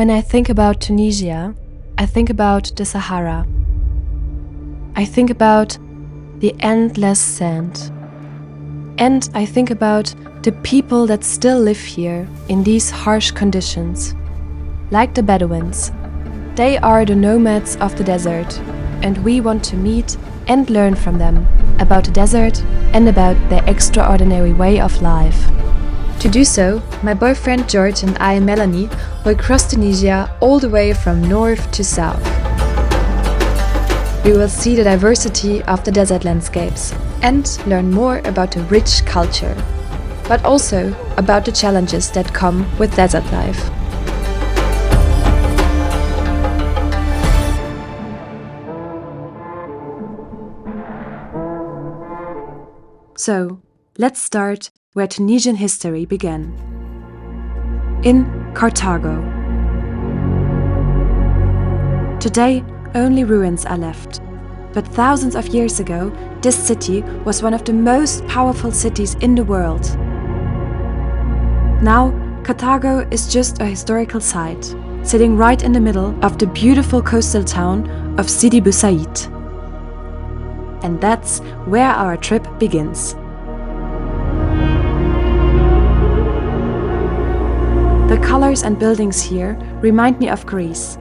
When I think about Tunisia, I think about the Sahara. I think about the endless sand. And I think about the people that still live here in these harsh conditions. Like the Bedouins. They are the nomads of the desert, and we want to meet and learn from them about the desert and about their extraordinary way of life. To do so, my boyfriend George and I, Melanie, will cross Tunisia all the way from north to south. We will see the diversity of the desert landscapes and learn more about the rich culture, but also about the challenges that come with desert life. So, let's start where Tunisian history began. In Carthago. Today, only ruins are left. But thousands of years ago, this city was one of the most powerful cities in the world. Now, Carthago is just a historical site, sitting right in the middle of the beautiful coastal town of Sidi Bou Said. And that's where our trip begins. The colors and buildings here remind me of Greece.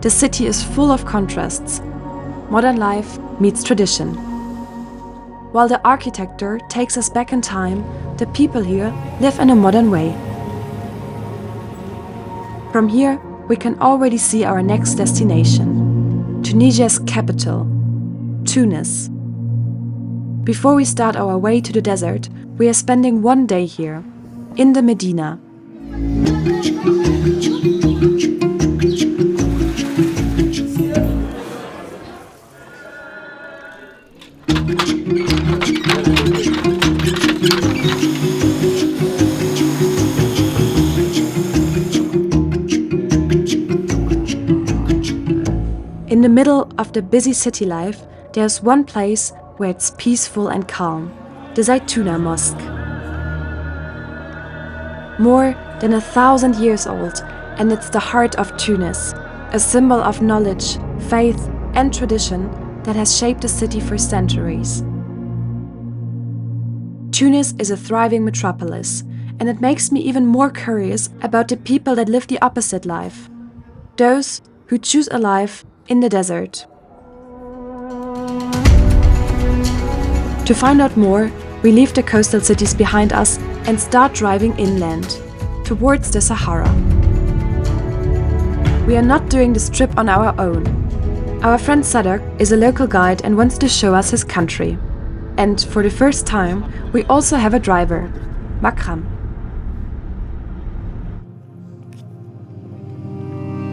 The city is full of contrasts. Modern life meets tradition. While the architecture takes us back in time, the people here live in a modern way. From here, we can already see our next destination, Tunisia's capital, Tunis. Before we start our way to the desert, we are spending one day here, in the Medina. In the middle of the busy city life, there's one place where it's peaceful and calm, the Zaytuna Mosque. More than 1,000 years old, and it's the heart of Tunis, a symbol of knowledge, faith, and tradition that has shaped the city for centuries. Tunis is a thriving metropolis, and it makes me even more curious about the people that live the opposite life, those who choose a life in the desert. To find out more, we leave the coastal cities behind us and start driving inland, towards the Sahara. We are not doing this trip on our own. Our friend Sadak is a local guide and wants to show us his country. And for the first time, we also have a driver, Makram.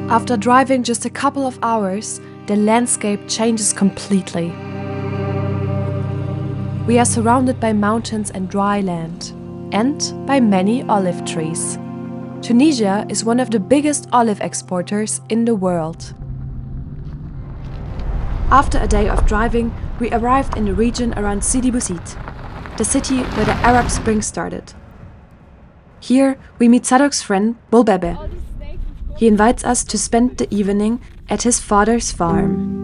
After driving just a couple of hours, the landscape changes completely. We are surrounded by mountains and dry land, and by many olive trees. Tunisia is one of the biggest olive exporters in the world. After a day of driving, we arrived in the region around Sidi Bou Said, the city where the Arab Spring started. Here we meet Sadok's friend Bulbebe. He invites us to spend the evening at his father's farm.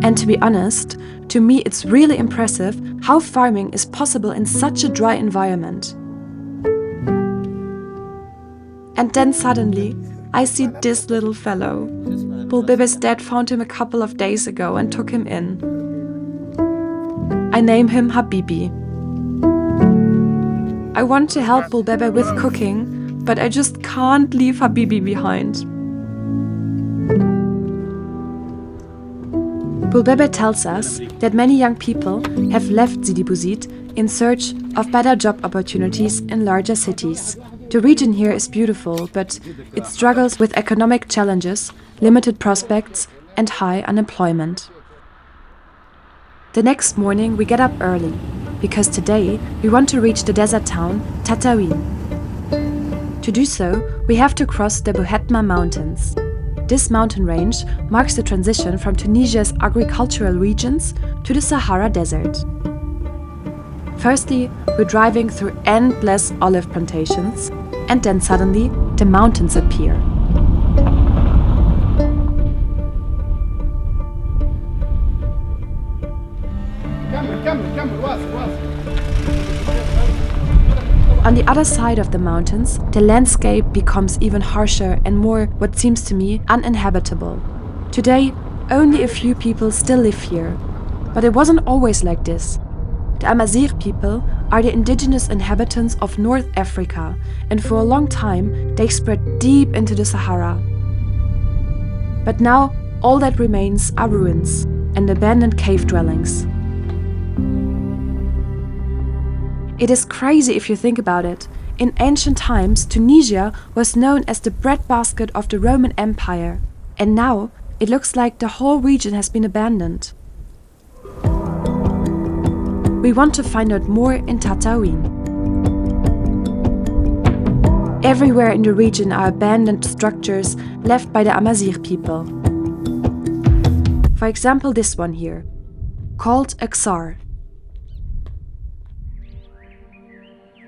And to be honest, to me it's really impressive how farming is possible in such a dry environment. And then suddenly, I see this little fellow. Bulbebe's dad found him a couple of days ago and took him in. I name him Habibi. I want to help Bulbebe with cooking, but I just can't leave Habibi behind. Bulbebe tells us that many young people have left Sidi Bou Said in search of better job opportunities in larger cities. The region here is beautiful, but it struggles with economic challenges, limited prospects, and high unemployment. The next morning we get up early, because today we want to reach the desert town Tataouine. To do so, we have to cross the Bouhetma Mountains. This mountain range marks the transition from Tunisia's agricultural regions to the Sahara Desert. Firstly, we're driving through endless olive plantations, and then suddenly the mountains appear. On the other side of the mountains, the landscape becomes even harsher and more, what seems to me, uninhabitable. Today, only a few people still live here. But it wasn't always like this. The Amazigh people are the indigenous inhabitants of North Africa, and for a long time they spread deep into the Sahara. But now all that remains are ruins and abandoned cave dwellings. It is crazy if you think about it. In ancient times, Tunisia was known as the breadbasket of the Roman Empire, and now it looks like the whole region has been abandoned. We want to find out more in Tataouine. Everywhere in the region are abandoned structures left by the Amazigh people. For example, this one here, called a Xar.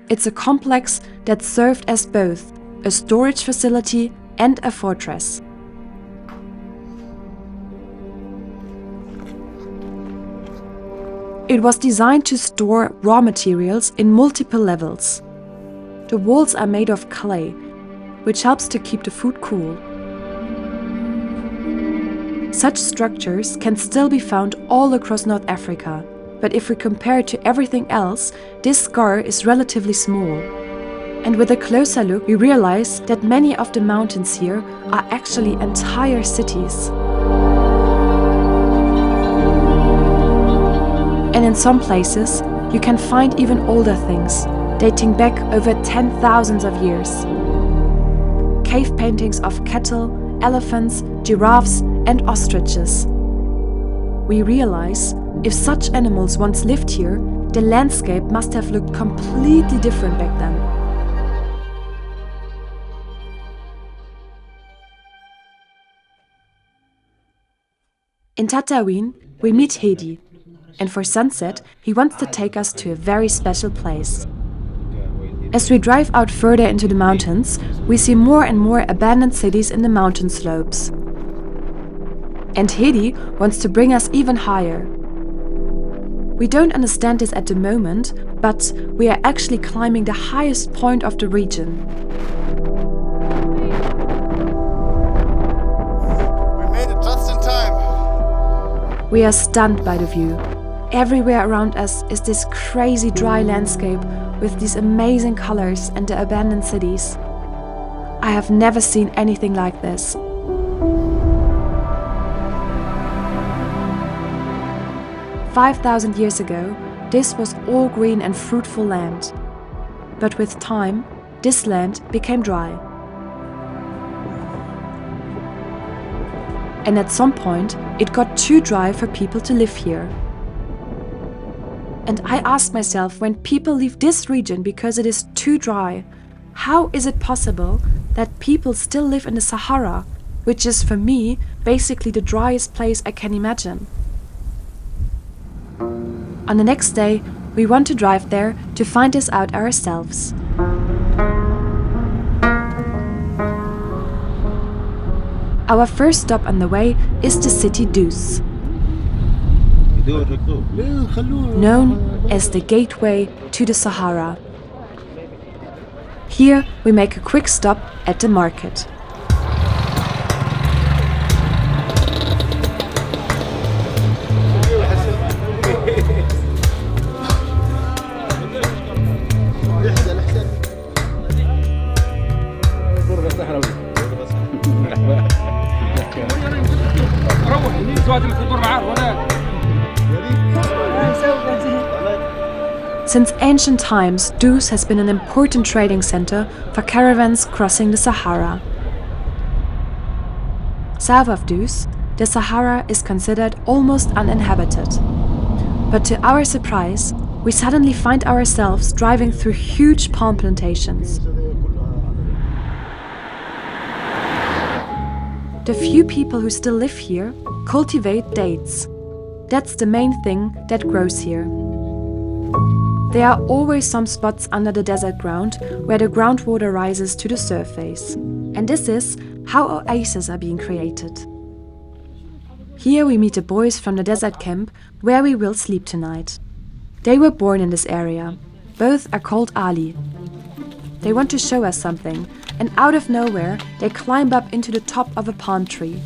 It's a complex that served as both a storage facility and a fortress. It was designed to store raw materials in multiple levels. The walls are made of clay, which helps to keep the food cool. Such structures can still be found all across North Africa, but if we compare it to everything else, this scar is relatively small. And with a closer look, we realize that many of the mountains here are actually entire cities. And in some places, you can find even older things, dating back over 10,000 of years. Cave paintings of cattle, elephants, giraffes, and ostriches. We realize, if such animals once lived here, the landscape must have looked completely different back then. In Tataouine, we meet Hedi, and for sunset, he wants to take us to a very special place. As we drive out further into the mountains, we see more and more abandoned cities in the mountain slopes. And Hedi wants to bring us even higher. We don't understand this at the moment, but we are actually climbing the highest point of the region. We made it just in time. We are stunned by the view. Everywhere around us is this crazy dry landscape with these amazing colors and the abandoned cities. I have never seen anything like this. "5,000 years ago, this was all green and fruitful land. But with time, this land became dry. And at some point, it got too dry for people to live here. And I asked myself, when people leave this region because it is too dry, how is it possible that people still live in the Sahara, which is for me basically the driest place I can imagine? On the next day, we want to drive there to find this out ourselves. Our first stop on the way is the city Dus, known as the gateway to the Sahara. Here we make a quick stop at the market. Since ancient times, Dus has been an important trading center for caravans crossing the Sahara. South of Dus, the Sahara is considered almost uninhabited. But to our surprise, we suddenly find ourselves driving through huge palm plantations. The few people who still live here cultivate dates. That's the main thing that grows here. There are always some spots under the desert ground where the groundwater rises to the surface. And this is how oases are being created. Here we meet the boys from the desert camp where we will sleep tonight. They were born in this area. Both are called Ali. They want to show us something, and out of nowhere they climb up into the top of a palm tree.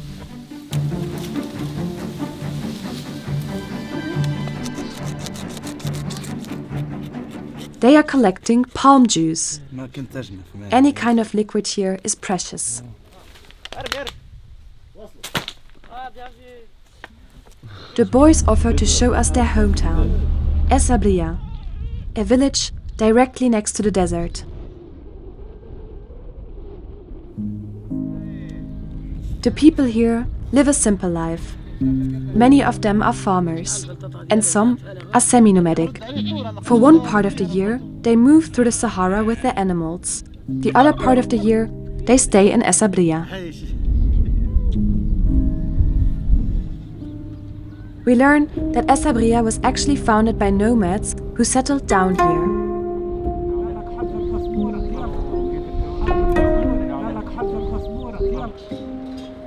They are collecting palm juice. Any kind of liquid here is precious. The boys offer to show us their hometown, Sahara, a village directly next to the desert. The people here live a simple life. Many of them are farmers, and some are semi-nomadic. For one part of the year, they move through the Sahara with their animals. The other part of the year, they stay in Sahara. We learn that Sahara was actually founded by nomads who settled down here.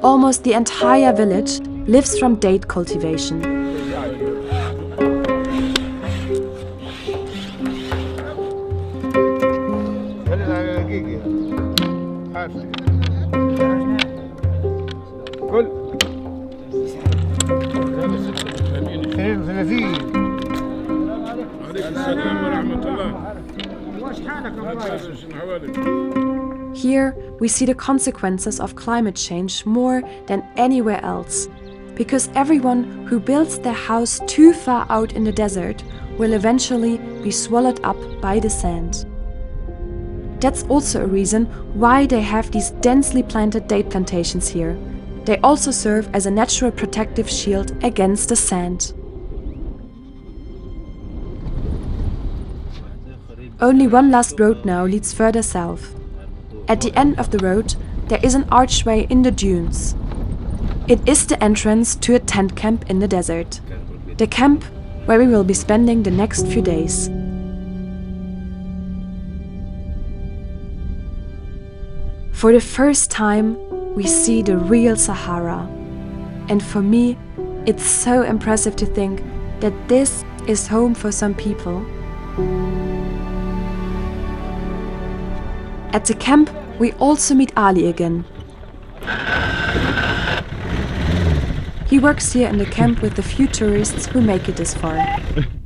Almost the entire village lives from date cultivation. Here we see the consequences of climate change more than anywhere else, because everyone who builds their house too far out in the desert will eventually be swallowed up by the sand. That's also a reason why they have these densely planted date plantations here. They also serve as a natural protective shield against the sand. Only one last road now leads further south. At the end of the road, there is an archway in the dunes. It is the entrance to a tent camp in the desert. The camp where we will be spending the next few days. For the first time, we see the real Sahara. And for me, it's so impressive to think that this is home for some people. At the camp, we also meet Ali again. He works here in the camp with the few tourists who make it this far.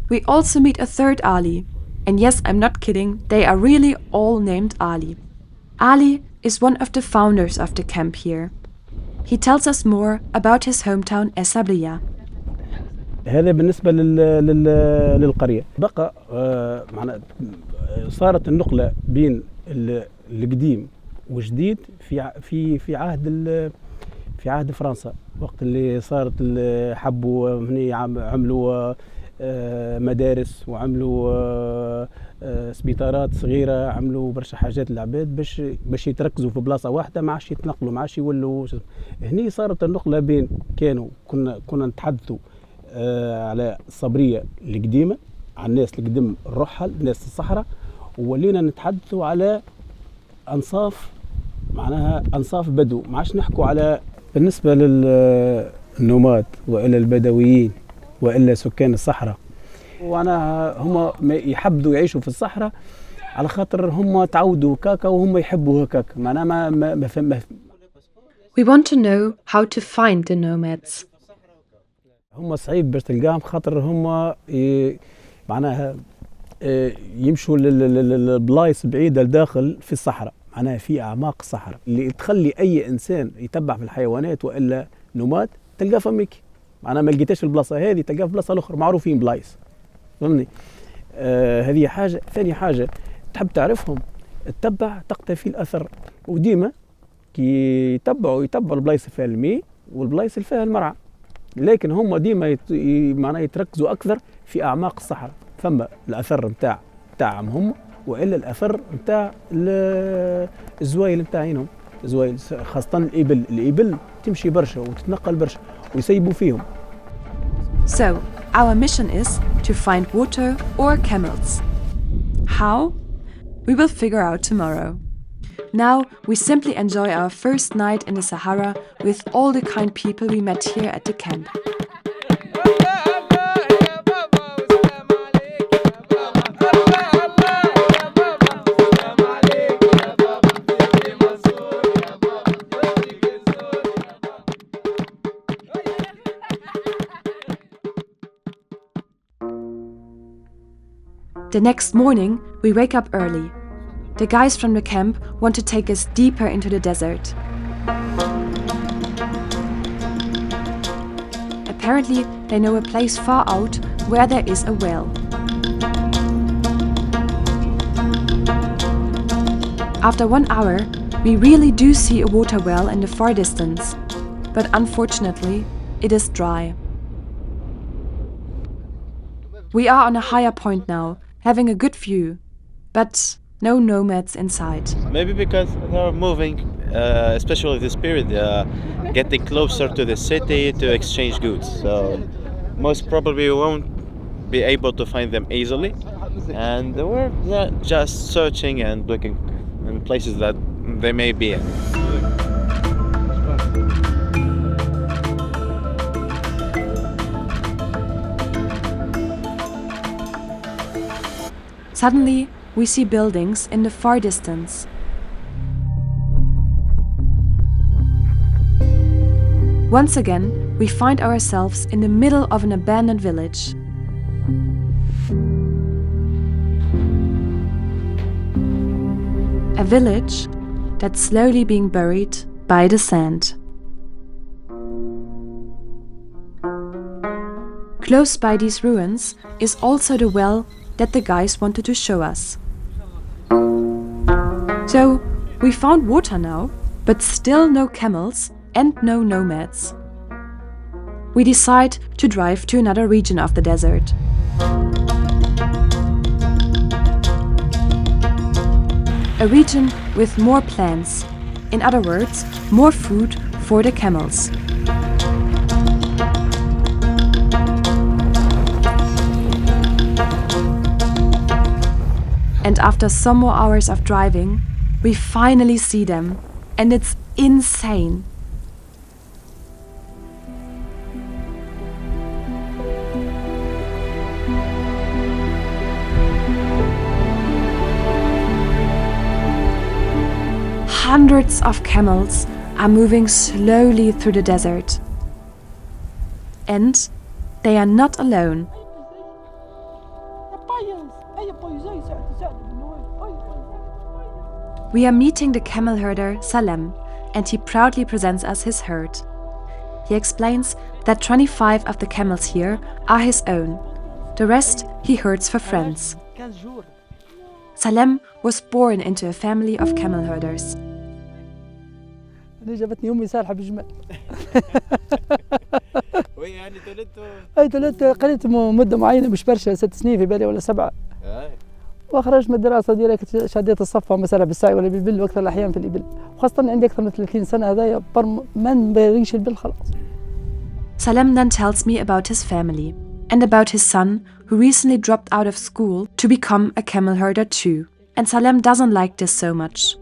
We also meet a third Ali. And yes, I'm not kidding, they are really all named Ali. Ali is one of the founders of the camp here. He tells us more about his hometown Sahara. هذا بالنسبة للقرية. بقى معنا صارت النقلة بين القديم والجديد في عهد فرنسا، وقت اللي صارت حبوا هني عملوا مدارس وعملوا سبيطارات صغيرة، عملوا برشا حاجات للعباد باش يتركزوا في بلاصة واحدة، ما عادش يتنقلوا، ما عادش يولوا. هني صارت النقلة بين كنا نتحدثوا على الصبرية القديمة، على الناس القدم الرحل، الناس الصحراء، وولينا نتحدثوا على أنصاف، معناها أنصاف بدو. ما عادش نحكوا على بالنسبة للنوماد وإلا البدويين وإلا سكان الصحراء. وأنا هم يحبوا يعيشوا في الصحراء على خاطر هم تعودوا هكاكا وهم يحبوا هكاكا. معناها ما We want to know how to find the nomads. هم صعيب باش تلقاهم، خاطر هم معناها يمشوا للبلايص بعيدة لداخل في الصحراء، معناها في أعماق الصحراء اللي تخلي أي إنسان يتبع في الحيوانات وإلا نوماد تلقاه فمك. معناها ما لقيتهاش في البلاصة هذه تلقاه في البلاصة الأخرى، معروفين بلايص، فهمني؟ هذه حاجة. ثاني حاجة تحب تعرفهم، تتبع تقتفي الأثر، وديما كي يتبعوا البلايص فيها الماء والبلايص اللي فيها المرعى، لكن هم ديما معناها يتركزوا أكثر في أعماق الصحراء. فما الأثر نتاعهم هم، وإلا الأثر نتاع الزوايل نتاعينهم، الزوايل خاصة الإبل تمشي برشا وتتنقل برشا ويسيبوا فيهم. So, our mission is to find water or camels. How? We will figure out tomorrow. Now, we simply enjoy our first night in the Sahara with all the kind people we met here at the camp. The next morning, we wake up early. The guys from the camp want to take us deeper into the desert. Apparently, they know a place far out where there is a well. After 1 hour, we really do see a water well in the far distance, but unfortunately, it is dry. We are on a higher point now, having a good view, but no nomads inside. Maybe because they're moving, especially this period, getting closer to the city to exchange goods. So most probably we won't be able to find them easily. And we're just searching and looking in places that they may be in. Suddenly, we see buildings in the far distance. Once again, we find ourselves in the middle of an abandoned village. A village that's slowly being buried by the sand. Close by these ruins is also the well that the guys wanted to show us. So, we found water now, but still no camels and no nomads. We decide to drive to another region of the desert. A region with more plants, in other words, more food for the camels. And after some more hours of driving, we finally see them, and it's insane. Hundreds of camels are moving slowly through the desert. And they are not alone. We are meeting the camel herder Salem, and he proudly presents us his herd. He explains that 25 of the camels here are his own. The rest he herds for friends. Salem was born into a family of camel herders. أنا جابتني أمي سارحة بجمال. تولدت قريت مدة معينة مش برشا 6 سنين في بالي ولا 7. وخرجت من الدراسة ديريكت شديت الصفة مثلا بالسعي ولا بالبل وأكثر الأحيان في الإبل. وخاصة عندي أكثر من 30 سنة هذايا ما نبغيش البل خلاص. Salem then tells me about his family and about his son who recently dropped out of school to become a camel herder too. And Salem doesn't like this so much.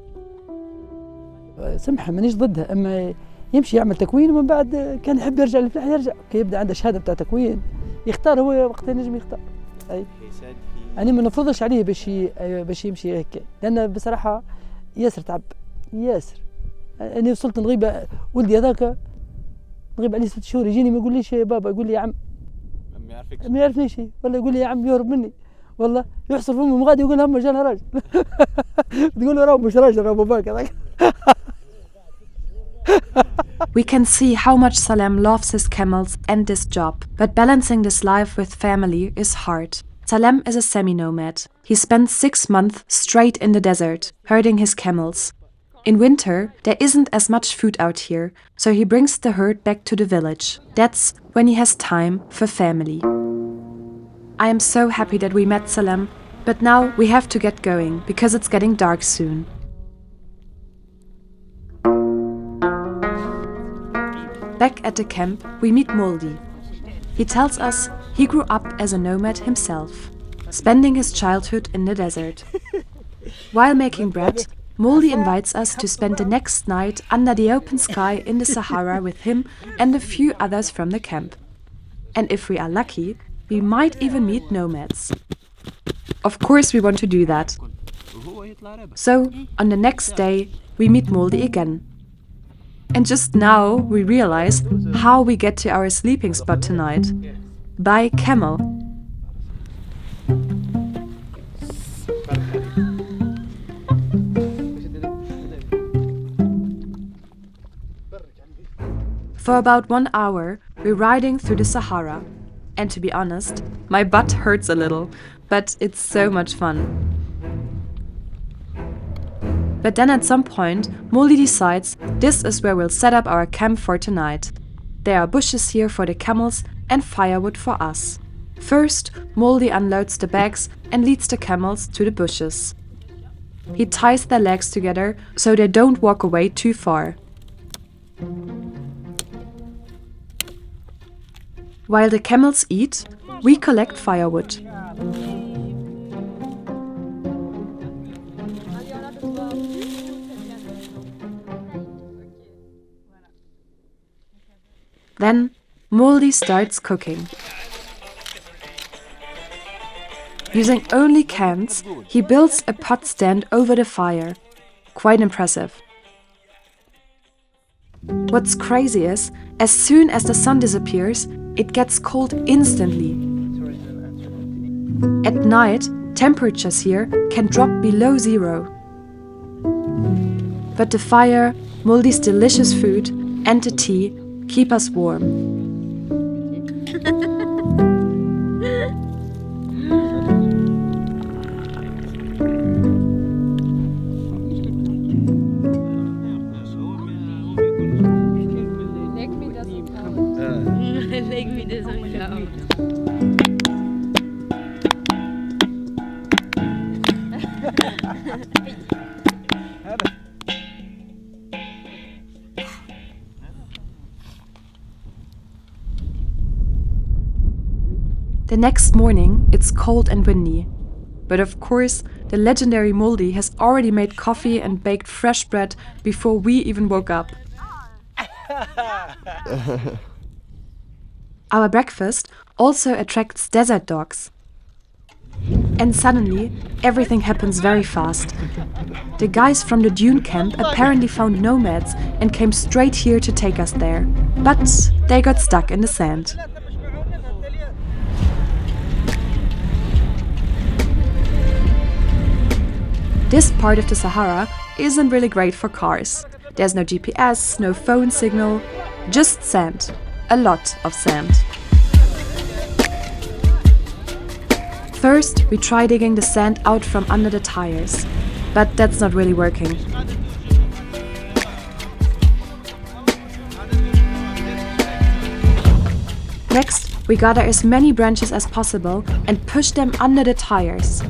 سمحة مانيش ضدها أما يمشي يعمل تكوين ومن بعد كان يحب يرجع للفلاح يرجع كي يبدأ عنده شهادة بتاع تكوين يختار هو وقتها نجم يختار. أي أنا ما نفرضش عليه باش يمشي هيك لأن بصراحة ياسر تعب ياسر. أنا وصلت نغيب ولدي هذاك نغيب عليه 6 شهور يجيني ما يقوليش يا بابا يقول لي يا عم ما يعرفنيش ولا يقول لي يا عم يهرب مني والله يحصر فمه مغادي يقول هم جانا راجل تقول له راهو مش راجل راهو باباك هذاك. We can see how much Salem loves his camels and this job, but balancing this life with family is hard. Salem is a semi-nomad. He spends 6 months straight in the desert, herding his camels. In winter, there isn't as much food out here, so he brings the herd back to the village. That's when he has time for family. I am so happy that we met Salem, but now we have to get going, because it's getting dark soon. Back at the camp, we meet Moldi. He tells us he grew up as a nomad himself, spending his childhood in the desert. While making bread, Moldy invites us to spend the next night under the open sky in the Sahara with him and a few others from the camp. And if we are lucky, we might even meet nomads. Of course we want to do that. So, on the next day, we meet Moldy again. And just now we realize how we get to our sleeping spot tonight. By camel. For about 1 hour, we're riding through the Sahara. And to be honest, my butt hurts a little, but it's so much fun. But then at some point, Moldy decides this is where we'll set up our camp for tonight. There are bushes here for the camels and firewood for us. First, Moldy unloads the bags and leads the camels to the bushes. He ties their legs together so they don't walk away too far. While the camels eat, we collect firewood. Then, Moldy starts cooking. Using only cans, he builds a pot stand over the fire. Quite impressive. What's crazy is, as soon as the sun disappears, it gets cold instantly. At night, temperatures here can drop below 0. But the fire, Moldy's delicious food, and the tea keep us warm. The next morning, it's cold and windy. But of course, the legendary Moldy has already made coffee and baked fresh bread before we even woke up. Our breakfast also attracts desert dogs. And suddenly, everything happens very fast. The guys from the dune camp apparently found nomads and came straight here to take us there. But they got stuck in the sand. This part of the Sahara isn't really great for cars. There's no GPS, no phone signal, just sand. A lot of sand. First, we try digging the sand out from under the tires, but that's not really working. Next, we gather as many branches as possible and push them under the tires.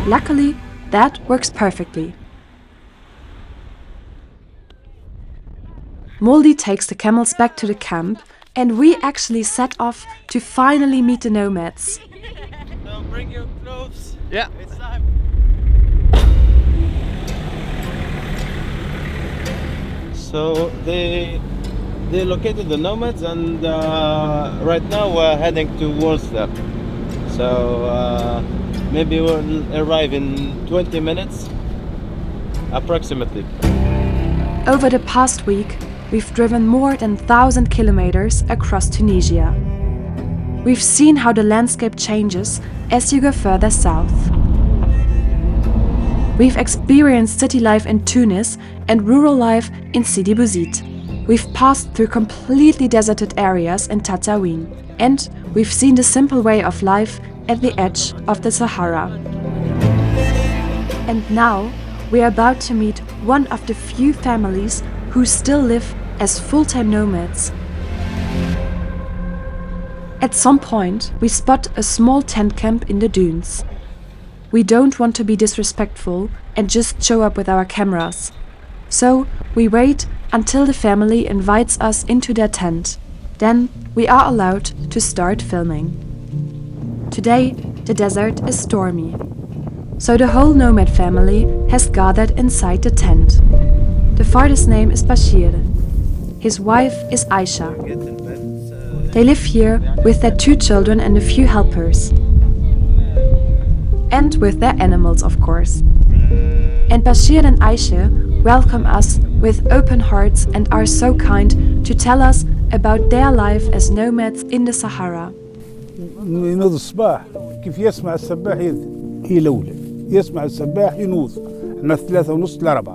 Luckily, that works perfectly. Moldy takes the camels back to the camp, and we actually set off to finally meet the nomads. So bring your clothes. Yeah. It's time. So they located the nomads, and right now we're heading towards them. So maybe we'll arrive in 20 minutes, approximately. Over the past week, we've driven more than 1,000 kilometers across Tunisia. We've seen how the landscape changes as you go further south. We've experienced city life in Tunis and rural life in Sidi Bouzid. We've passed through completely deserted areas in Tataouine. And we've seen the simple way of life at the edge of the Sahara. And now, we are about to meet one of the few families who still live as full-time nomads. At some point, we spot a small tent camp in the dunes. We don't want to be disrespectful and just show up with our cameras. So, we wait until the family invites us into their tent. Then we are allowed to start filming. Today, the desert is stormy. So the whole nomad family has gathered inside the tent. The father's name is Bashir. His wife is Aisha. They live here with their 2 children and a few helpers. And with their animals, of course. And Bashir and Aisha welcome us with open hearts and are so kind to tell us about their life as nomads in the Sahara. ينوض الصباح كيف يسمع السباح هي الأولى يسمع السباح ينوض من 3:30 ل4.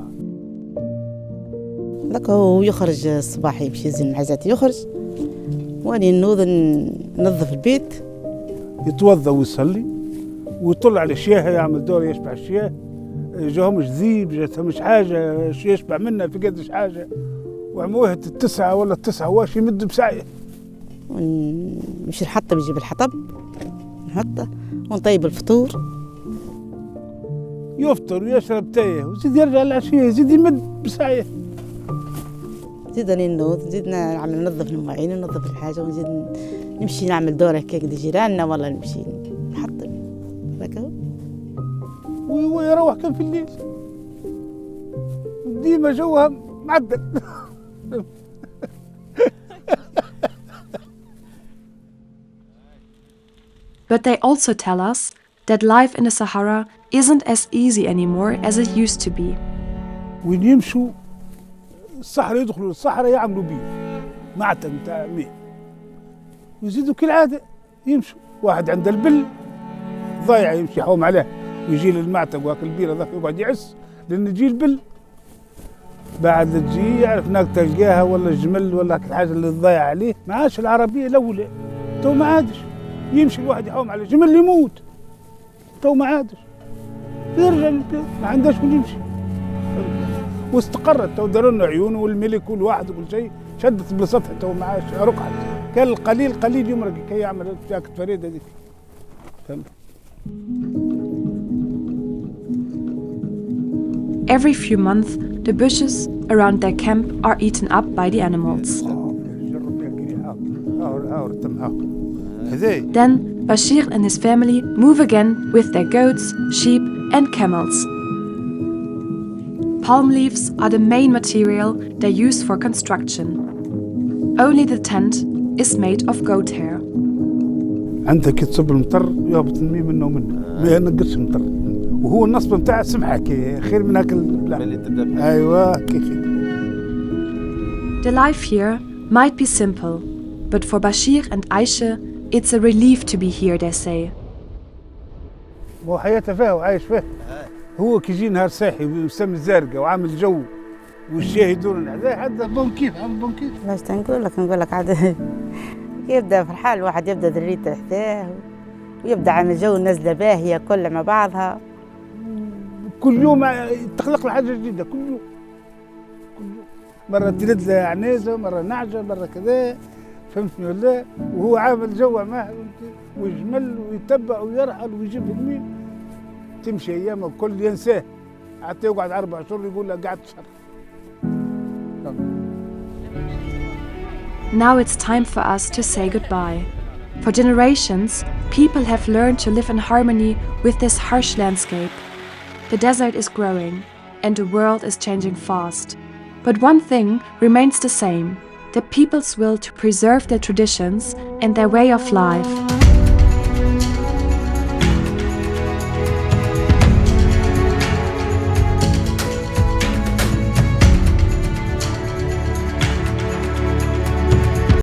لك هو يخرج الصباح يمشي يزن معزاتي يخرج واني نوض ننظف البيت يتوضا ويصلي ويطلع على الشياه يعمل دور يشبع الشياه جاهمش ذيب جاتهمش حاجه يشبع منها في قدش حاجه وعموها 9 ولا 9 واش يمد بسعيه ونمشي نحطب نجيب الحطب نحطه ونطيب الفطور يفطر ويشرب تايه وزيد يرجع العشيه يزيد يمد بسعيه نزيد نوض نزيد نعمل ننظف المواعين وننظف الحاجه ونزيد نمشي نعمل دور هكاك دي جيراننا والله نمشي نحطب هكا ويروح كان في الليل ديما جوها معدل. But they also tell us that life in the Sahara isn't as easy anymore as it used to be. وين يمشوا الصحراء يدخلوا الصحراء يعملوا بيه معتم تاع ماء ويزيدوا كالعادة يمشوا واحد عند البل ضايع يمشي يحوم عليه ويجي للمعتم واكل البيرة ذاك يقعد يعس لأن يجي البل بعد تجي يعرف انك تلقاها ولا الجمل ولا الحاجة اللي ضايع عليه ما عادش العربية الأولى تو ما عادش يمشي الواحد يحوم على الجمل يموت تو ما عادش يرجع ما عندهاش وين يمشي واستقرت تو داروا لنا عيون والملك والواحد وكل شيء شدت بلاصتها تو ما عادش رقعت كان القليل قليل يمرق كي يعمل جاكت فريد هذيك فهمت. Every few months, the bushes around their camp are eaten up by the animals. Then Bashir and his family move again with their goats, sheep and camels. Palm leaves are the main material they use for construction. Only the tent is made of goat hair. عندك كي تصب المطر يهبط المي منه ما ينقصش المطر وهو النصب نتاع السمحه كي خير من هاك ايوه كي خير. The life here might be simple, but for Bashir and Aisha, it's a relief to be here, they say. هو حياته فيها وعايش فيها هو كي يجي نهار صاحي ويسمي الزرقاء وعامل جو والشاي يدور هذا حتى بون كيف عامل بون كيف. باش نقول لك عاد يبدا فرحان الواحد يبدا ذريته حداه ويبدا عامل جو نزله باهيه كلها مع بعضها كل يوم تخلق له حاجه جديده كل يوم مره تلد له عنيزه مره نعجه مره كذا فهمتني ولا وهو عامل جو معاه ويجمل ويتبع ويرحل ويجيب الميل تمشي ايام الكل ينساه حتى يقعد 4 شهور يقول له قعدت شهر. Now it's time for us to say goodbye. For generations, people have learned to live in harmony with this harsh landscape. The desert is growing, and the world is changing fast. But one thing remains the same: the people's will to preserve their traditions and their way of life.